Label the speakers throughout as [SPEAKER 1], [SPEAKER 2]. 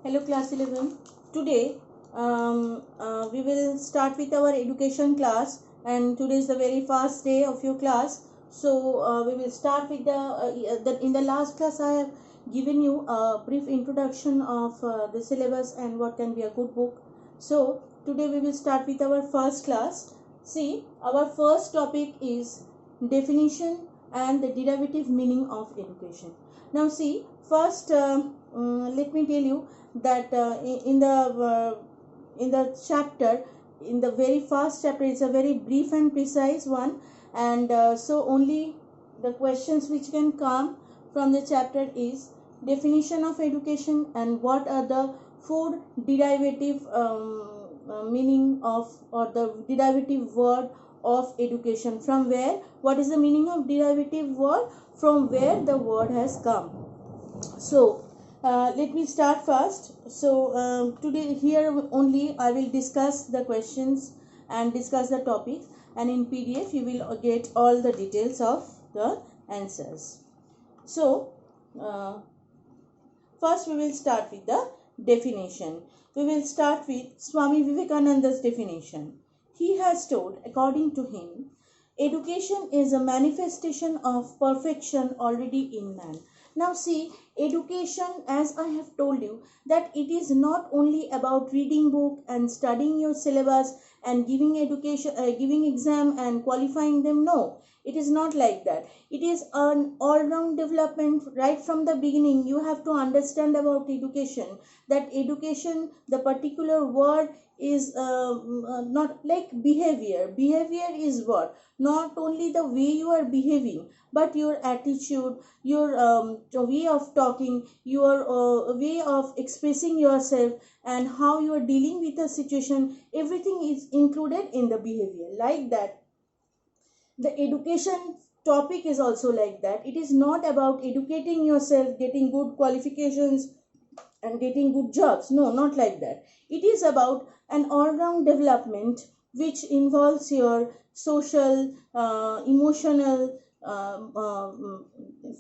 [SPEAKER 1] Hello class 11. Today we will start with our education class, and today is the very first day of your class. So we will start with in the last class I have given you a brief introduction of the syllabus and what can be a good book. So today we will start with our first class. See, our first topic is definition and the derivative meaning of education. Now see, first let me tell you that in the chapter, in the very first chapter, it's a very brief and precise one, and so only the questions which can come from the chapter is definition of education and what are the four derivative meaning of, or the derivative word of education, from where, what is the meaning of derivative word, from where the word has come. So let me start first. So today here only I will discuss the questions and discuss the topic, and in PDF you will get all the details of the answers. So first we will start with the definition. We will start with Swami Vivekananda's definition. He has told, according to him, education is a manifestation of perfection already in man. Now see, education, as I have told you, that it is not only about reading book and studying your syllabus and giving education, giving exam and qualifying them. No, it is not like that. It is an all-round development. Right from the beginning you have to understand about education, that education, the particular word is not like behavior. Behavior is what? Not only the way you are behaving, but your attitude, your way of talking, your way of expressing yourself, and how you are dealing with a situation. Everything is included in the behavior. Like that, the education topic is also like that. It is not about educating yourself, getting good qualifications and getting good jobs. No, not like that. It is about an all-round development which involves your social, emotional,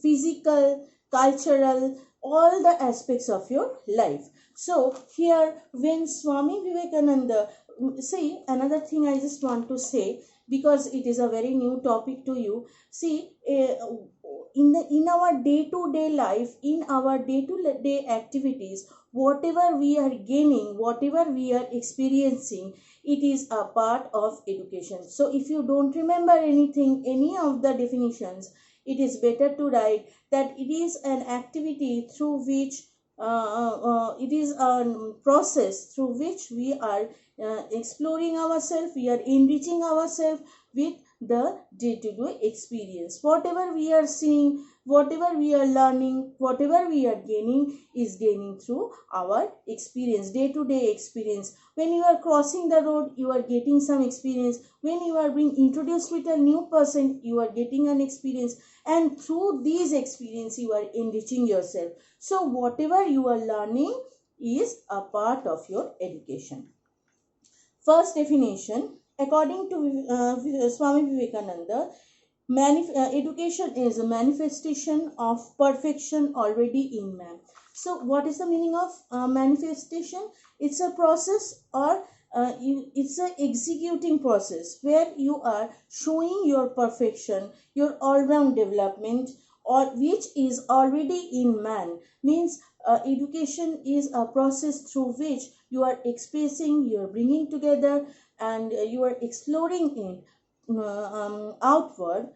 [SPEAKER 1] physical, cultural, all the aspects of your life. So here, when Swami Vivekananda, see, another thing I just want to say, because it is a very new topic to you. See, in our day to day life, in our day to day activities, whatever we are gaining, whatever we are experiencing, it is a part of education. So if you don't remember anything, any of the definitions, it is better to write that it is an activity through which it is a process through which we are exploring ourselves, we are enriching ourselves with the day-to-day experience. Whatever we are seeing, whatever we are learning, whatever we are gaining is gaining through our experience, day-to-day experience. When you are crossing the road, you are getting some experience. When you are being introduced with a new person, you are getting an experience, and through these experience you are enriching yourself. So whatever you are learning is a part of your education. First definition, according to Swami Vivekananda, education is a manifestation of perfection already in man. So what is the meaning of manifestation? It's a process, or it's a executing process where you are showing your perfection, your all-round development, or which is already in man. Means education is a process through which you are expressing, you are bringing together, and you are exploring it outward,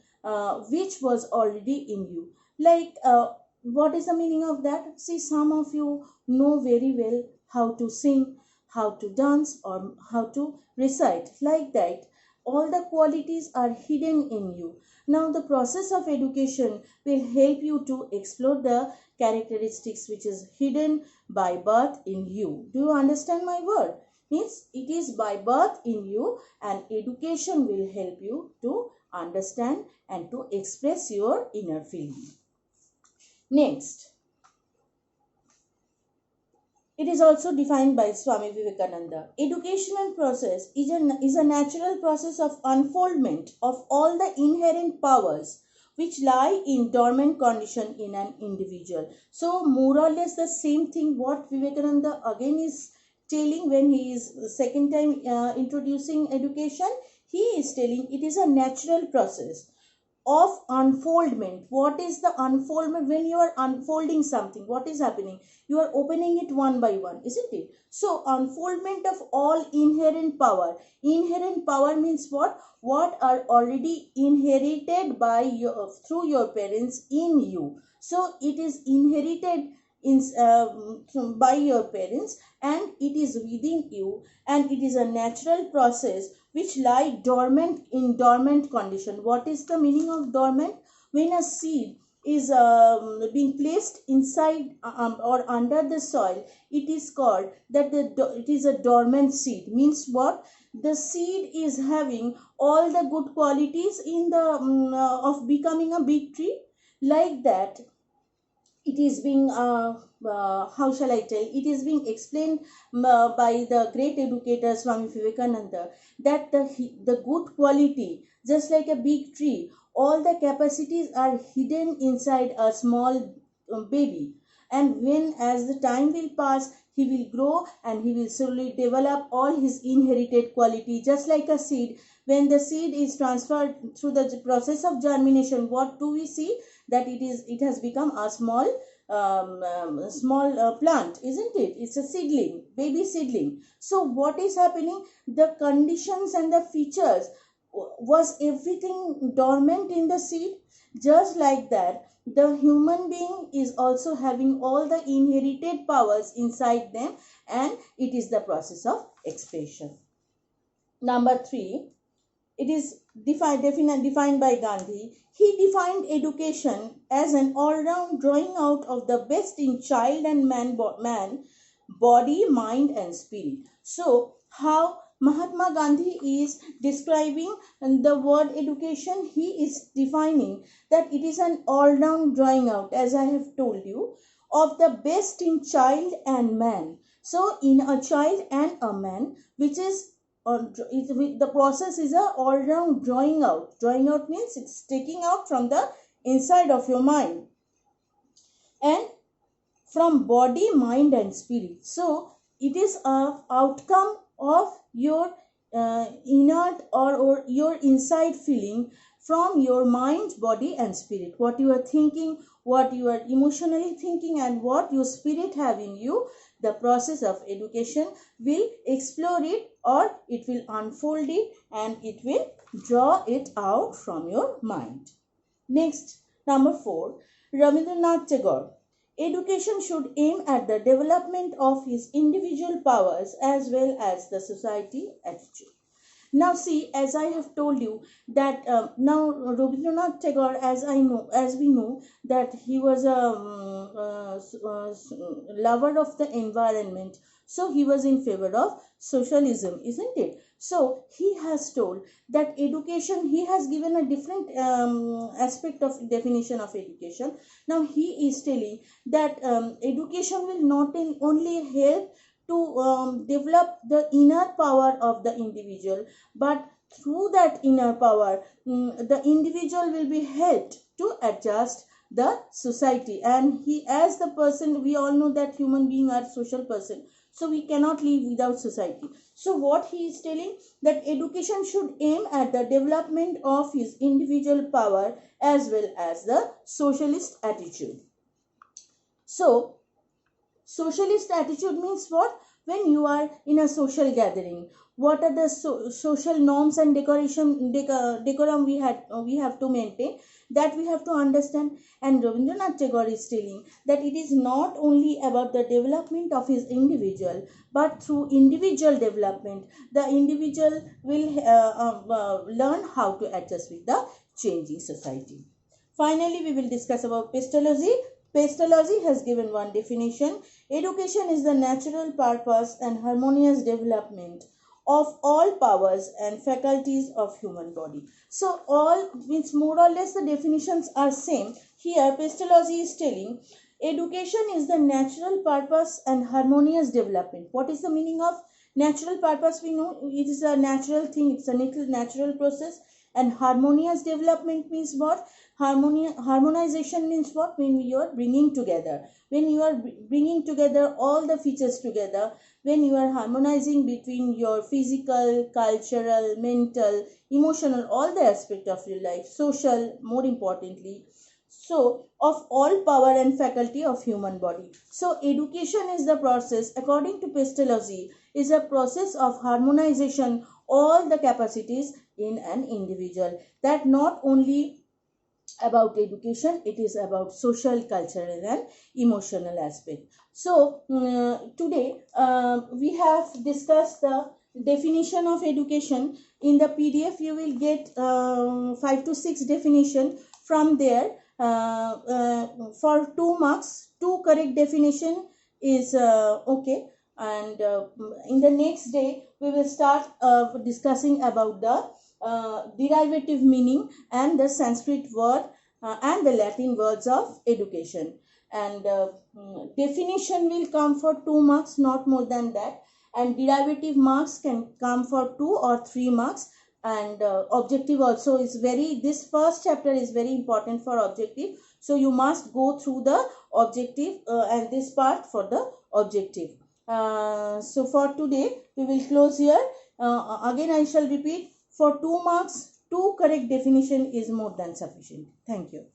[SPEAKER 1] which was already in you. Like, what is the meaning of that? See, some of you know very well how to sing, how to dance, or how to recite. Like that, all the qualities are hidden in you. Now the process of education will help you to explore the characteristics which is hidden by birth in you. Do you understand my word? Means it is by birth in you, and education will help you to understand and to express your inner feeling. Next, it is also defined by Swami Vivekananda. Educational process is a natural process of unfoldment of all the inherent powers which lie in dormant condition in an individual. So more or less the same thing what Vivekananda again is telling when he is second time introducing education. He is telling it is a natural process of unfoldment. What is the unfoldment? When you are unfolding something, what is happening? You are opening it one by one, isn't it? So unfoldment of all inherent power. Inherent power means what are already inherited by your through your parents in you. So it is inherited in by your parents, and it is within you, and it is a natural process which lie dormant in dormant condition. What is the meaning of dormant? When a seed is being placed inside or under the soil, it is called that it is a dormant seed. Means what? The seed is having all the good qualities in the of becoming a big tree. Like that, it is being how shall I tell, it is being explained by the great educator Swami Vivekananda, that the good quality, just like a big tree, all the capacities are hidden inside a small baby, and when as the time will pass, he will grow and he will slowly develop all his inherited quality. Just like a seed, when the seed is transferred through the process of germination, what do we see? That it has become a small plant, isn't it? It's a seedling, baby seedling. So what is happening? The conditions and the features, was everything dormant in the seed? Just like that, the human being is also having all the inherited powers inside them, and it is the process of expression. Number 3, it is defined by Gandhi. He defined education as an all-round drawing out of the best in child and man, body, mind, and spirit. So, how Mahatma Gandhi is describing the word education, he is defining that it is an all-round drawing out, as I have told you, of the best in child and man. So, in a child and a man, which is the process is a all-round drawing out. Drawing out means it's taking out from the inside of your mind and from body, mind, and spirit. So it is a outcome of your inert or your inside feeling from your mind, body, and spirit. What you are thinking, what you are emotionally thinking, and what your spirit have in you. The process of education will explore it, or it will unfold it, and it will draw it out from your mind. Next, number 4, Rabindranath Tagore. Education should aim at the development of his individual powers as well as the society attitude. Now see, as I have told you that now Rabindranath Tagore, as we know, that he was a lover of the environment. So he was in favor of socialism, isn't it? So he has told that education, he has given a different aspect of definition of education. Now he is telling that education will not only help to develop the inner power of the individual, but through that inner power, the individual will be helped to adjust the society. And he, as the person, we all know that human beings are social person, so we cannot live without society. So what he is telling, that education should aim at the development of his individual power as well as the socialist attitude. So socialist attitude means what? When you are in a social gathering, what are the social norms and decorum we have to maintain, that we have to understand. And Rabindranath Tagore is telling that it is not only about the development of his individual, but through individual development, the individual will learn how to adjust with the changing society. Finally, we will discuss about Pestalozzi. Pestalozzi has given one definition. Education is the natural purpose and harmonious development of all powers and faculties of human body. So all means more or less the definitions are same. Here Pestalozzi is telling education is the natural purpose and harmonious development. What is the meaning of natural purpose? We know it is a natural thing, it's a natural process. And harmonious development means what? Harmonization means what? When you are bringing together, when you are bringing together all the features together, when you are harmonizing between your physical, cultural, mental, emotional, all the aspect of your life, social, more importantly, so of all power and faculty of human body. So education is the process, according to Pestalozzi, is a process of harmonization all the capacities in an individual, that not only about education, it is about social, cultural and emotional aspect. So today we have discussed the definition of education. In the PDF you will get 5 to 6 definition. From there for 2 marks, 2 correct definition is okay. And in the next day we will start discussing about the derivative meaning and the Sanskrit word and the Latin words of education. And definition will come for 2 marks, not more than that. And derivative marks can come for 2 or 3 marks. And objective also is very, this first chapter is very important for objective. So you must go through the objective and this part for the objective. So for today we will close here. Again I shall repeat, for 2 marks, 2 correct definition is more than sufficient. Thank you.